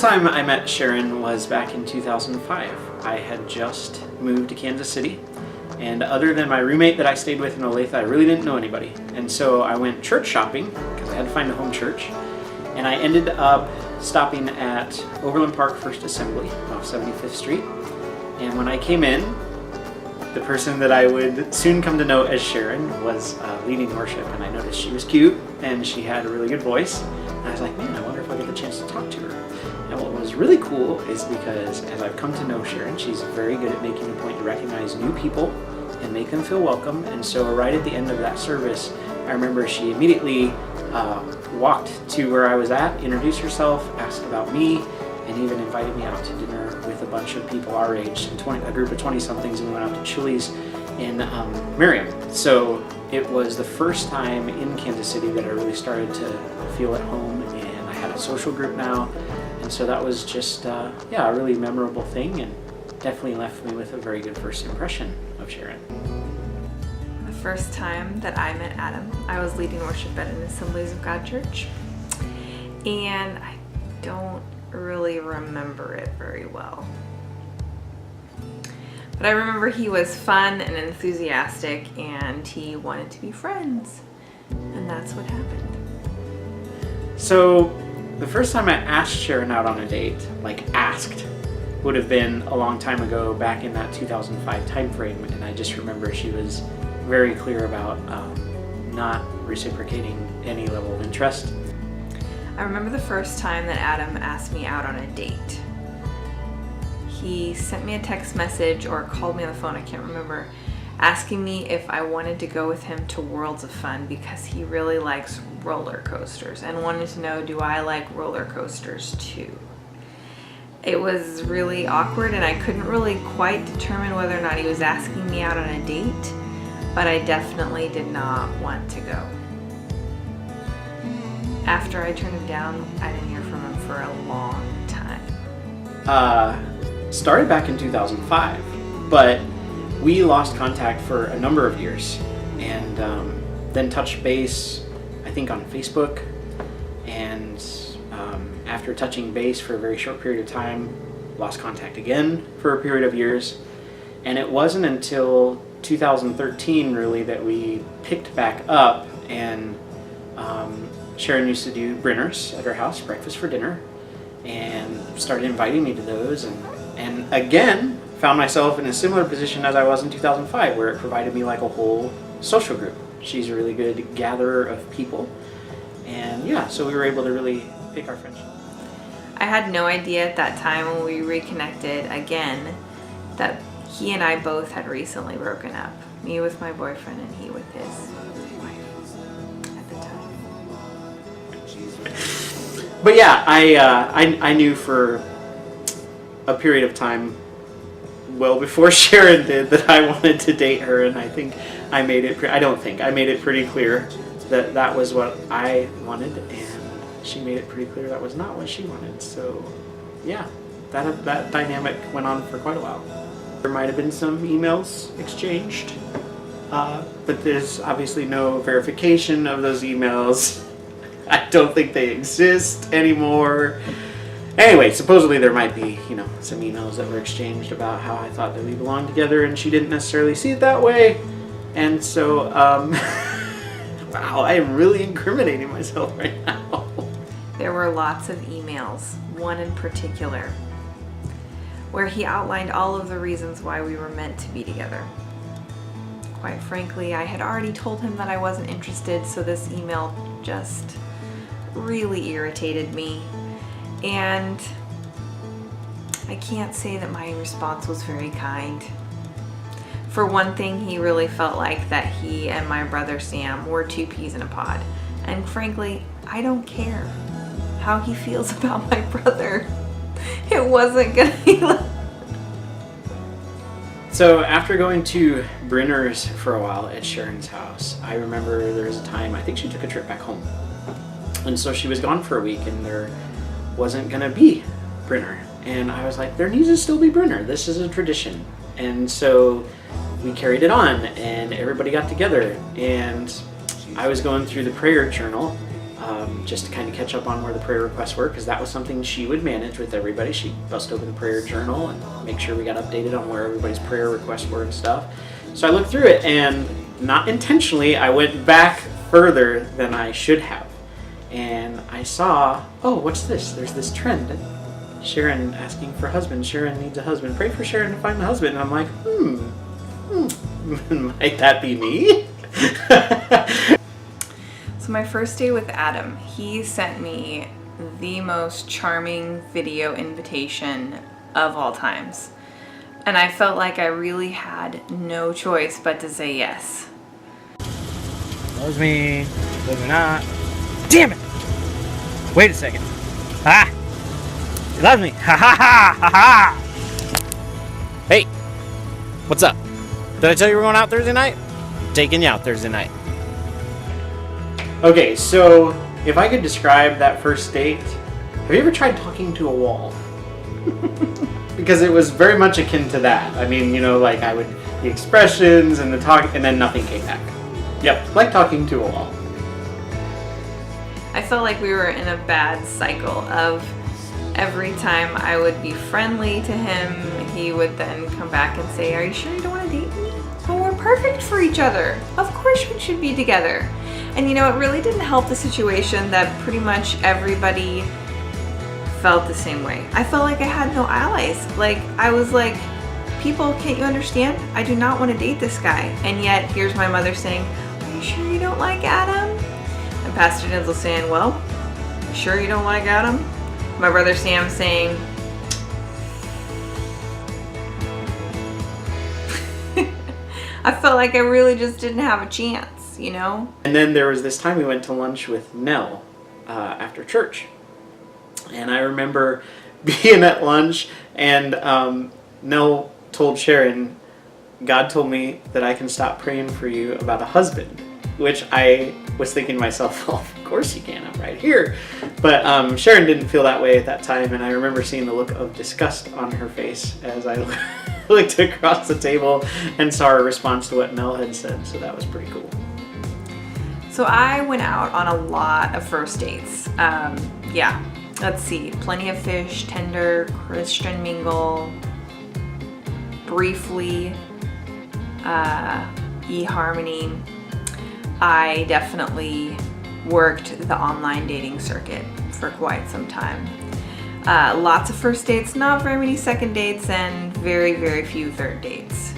time I met Sharon was back in 2005. I had just moved to Kansas City, and other than my roommate that I stayed with in Olathe, I really didn't know anybody. And so I went church shopping because I had to find a home church, and I ended up stopping at Overland Park First Assembly off 75th Street. And when I came in, the person that I would soon come to know as Sharon was leading worship, and I noticed she was cute and she had a really good voice. And I was like, man, I wonder if I get the chance to talk to her. And what was really cool is because as I've come to know Sharon, she's very good at making a point to recognize new people and make them feel welcome. And so right at the end of that service, I remember she immediately walked to where I was at, introduced herself, asked about me, and even invited me out to dinner with a bunch of people our age, a group of 20-somethings, and we went out to Chili's in Merriam. So it was the first time in Kansas City that I really started to feel at home, and I had a social group now, and so that was just a really memorable thing, and definitely left me with a very good first impression of Sharon. The first time that I met Adam, I was leading worship at an Assemblies of God church, and I don't really remember it very well. But I remember he was fun and enthusiastic, and he wanted to be friends, and that's what happened. So the first time I asked Sharon out on a date, would have been a long time ago, back in that 2005 time frame, and I just remember she was very clear about not reciprocating any level of interest. I remember the first time that Adam asked me out on a date. He sent me a text message or called me on the phone, I can't remember, asking me if I wanted to go with him to Worlds of Fun because he really likes roller coasters and wanted to know, do I like roller coasters too? It was really awkward, and I couldn't really quite determine whether or not he was asking me out on a date, but I definitely did not want to go. After I turned him down, I didn't hear from him for a long time. Started back in 2005, but we lost contact for a number of years, and then touched base, I think, on Facebook, and after touching base for a very short period of time, lost contact again for a period of years. And it wasn't until 2013 really that we picked back up, and Sharon used to do Brenner's at her house, breakfast for dinner, and started inviting me to those, and again found myself in a similar position as I was in 2005, where it provided me like a whole social group. She's a really good gatherer of people, and so we were able to really pick our friendship. I had no idea at that time when we reconnected again that he and I both had recently broken up. Me with my boyfriend and he with his wife at the time. But yeah, I knew for a period of time, well before Sharon did, that I wanted to date her, and I think I made it. I made it pretty clear that that was what I wanted, and she made it pretty clear that was not what she wanted. So yeah, that dynamic went on for quite a while. There might have been some emails exchanged, but there's obviously no verification of those emails. I don't think they exist anymore. Anyway, supposedly there might be, some emails that were exchanged about how I thought that we belonged together, and she didn't necessarily see it that way. And so, wow, I am really incriminating myself right now. There were lots of emails, one in particular, where he outlined all of the reasons why we were meant to be together. Quite frankly, I had already told him that I wasn't interested, so this email just really irritated me. And I can't say that my response was very kind. For one thing, he really felt like that he and my brother Sam were two peas in a pod. And frankly, I don't care how he feels about my brother. It wasn't gonna. So after going to Brenner's for a while at Sharon's house, I remember there was a time, I think she took a trip back home. And so she was gone for a week, and there wasn't gonna be Brenner. And I was like, there needs to still be Brenner. This is a tradition. And so we carried it on, and everybody got together. And I was going through the prayer journal just to kind of catch up on where the prayer requests were, because that was something she would manage with everybody. She'd bust open the prayer journal and make sure we got updated on where everybody's prayer requests were and stuff. So I looked through it, and not intentionally, I went back further than I should have. And I saw, oh, what's this? There's this trend. Sharon asking for a husband. Sharon needs a husband. Pray for Sharon to find a husband. And I'm like, might that be me? So my first day with Adam, he sent me the most charming video invitation of all times. And I felt like I really had no choice but to say yes. Loves me, does me not. Damn it! Wait a second. Ah! He loves me. Ha ha ha ha ha! Hey! What's up? Did I tell you we're going out Thursday night? Taking you out Thursday night. Okay, so if I could describe that first date, have you ever tried talking to a wall? Because it was very much akin to that. I mean, like the expressions and the talk, and then nothing came back. Yep, like talking to a wall. I felt like we were in a bad cycle of every time I would be friendly to him, he would then come back and say, "Are you sure you don't want to date me? Well, we're perfect for each other. Of course we should be together." And it really didn't help the situation that pretty much everybody felt the same way. I felt like I had no allies. Like, I was like, people, can't you understand? I do not want to date this guy. And yet, here's my mother saying, "Are you sure you don't like Adam?" And Pastor Denzel saying, "Well, you sure you don't like Adam?" My brother Sam saying, I felt like I really just didn't have a chance, And then there was this time we went to lunch with Nell after church. And I remember being at lunch, and Nell told Sharon, "God told me that I can stop praying for you about a husband," which I was thinking to myself, well, of course he can, I'm right here. But Sharon didn't feel that way at that time, and I remember seeing the look of disgust on her face as I looked across the table and saw her response to what Nell had said, so that was pretty cool. So I went out on a lot of first dates. Let's see, Plenty of Fish, Tinder, Christian Mingle, briefly, eHarmony. I definitely worked the online dating circuit for quite some time. Lots of first dates, not very many second dates, and very, very few third dates.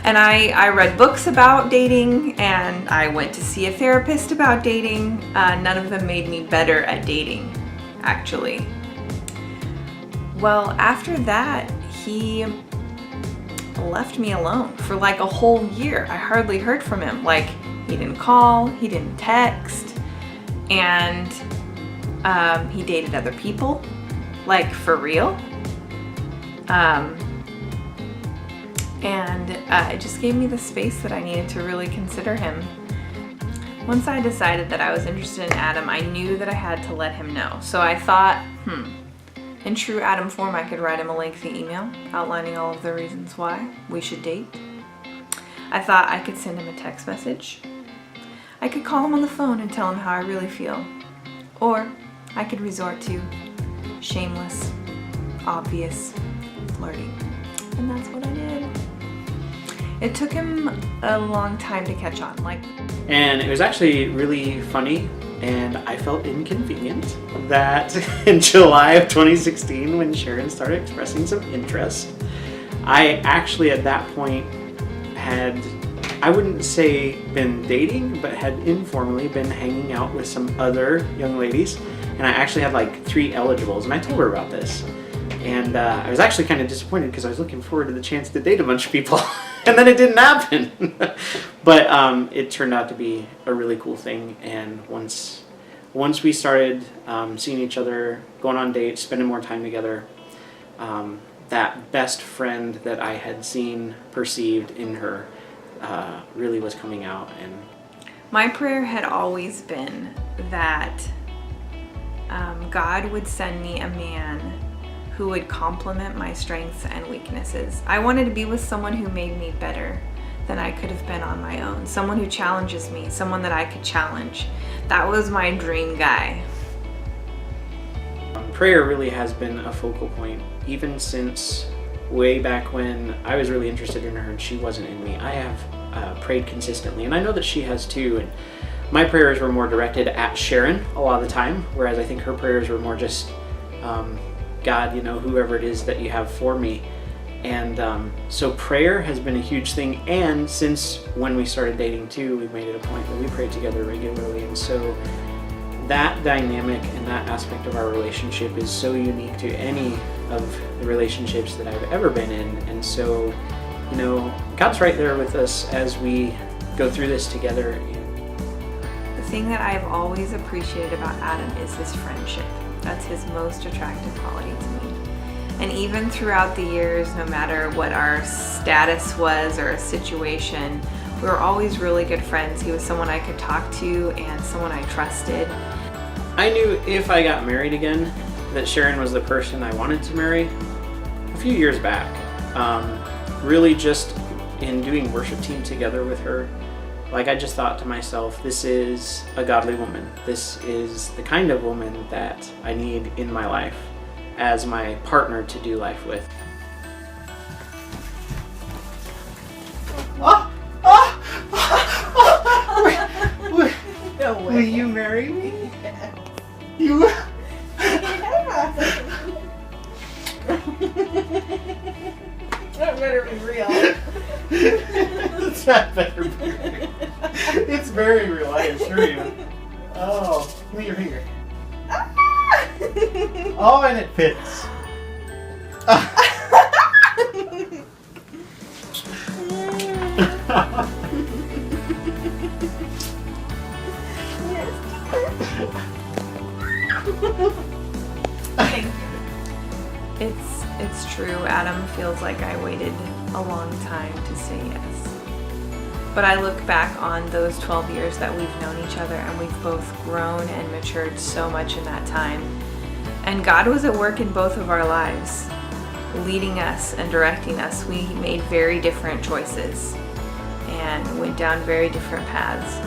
And I read books about dating, and I went to see a therapist about dating. None of them made me better at dating, actually. Well, after that, he left me alone for like a whole year. I hardly heard from him. Like, he didn't call, he didn't text, and he dated other people, like for real. And it just gave me the space that I needed to really consider him. Once I decided that I was interested in Adam, I knew that I had to let him know. So I thought, in true Adam form, I could write him a lengthy email outlining all of the reasons why we should date. I thought I could send him a text message. I could call him on the phone and tell him how I really feel. Or I could resort to shameless, obvious flirting. And that's what I did. It took him a long time to catch on. And it was actually really funny, and I felt inconvenient that in July of 2016, when Sharon started expressing some interest, I actually at that point had, I wouldn't say been dating, but had informally been hanging out with some other young ladies, and I actually had like 3 eligibles, and I told her about this. And I was actually kind of disappointed because I was looking forward to the chance to date a bunch of people, and then it didn't happen. But it turned out to be a really cool thing, and once we started seeing each other, going on dates, spending more time together, that best friend that I had seen, perceived in her, really was coming out. And my prayer had always been that God would send me a man who would complement my strengths and weaknesses. I wanted to be with someone who made me better, than I could have been on my own. Someone who challenges me, someone that I could challenge. That was my dream guy. Prayer really has been a focal point, even since way back when I was really interested in her and she wasn't in me. I have prayed consistently, and I know that she has too. And my prayers were more directed at Sharon a lot of the time, whereas I think her prayers were more just, God, you know, whoever it is that you have for me. And so prayer has been a huge thing, and since when we started dating too, we've made it a point that we pray together regularly. And so that dynamic and that aspect of our relationship is so unique to any of the relationships that I've ever been in. And so, you know, God's right there with us as we go through this together. The thing that I've always appreciated about Adam is his friendship. That's his most attractive quality to me. And even throughout the years, no matter what our status was or a situation, we were always really good friends. He was someone I could talk to and someone I trusted. I knew if I got married again that Sharon was the person I wanted to marry a few years back. Really just in doing worship team together with her, like I just thought to myself, this is a godly woman. This is the kind of woman that I need in my life as my partner to do life with. No way. Will you marry me? You. That better be real. It's not better be real. It's very real, I assure you. Oh, give me your finger. Oh, and it fits. Thank you. It's true. Adam feels like I waited a long time to say yes. But I look back on those 12 years that we've known each other, and we've both grown and matured so much in that time. And God was at work in both of our lives, leading us and directing us. We made very different choices and went down very different paths.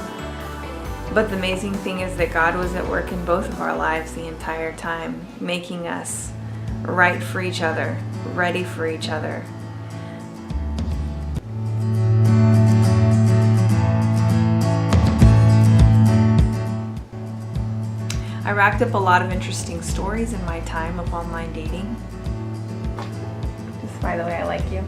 But the amazing thing is that God was at work in both of our lives the entire time, making us right for each other, ready for each other. I racked up a lot of interesting stories in my time of online dating. Just by the way, I like you.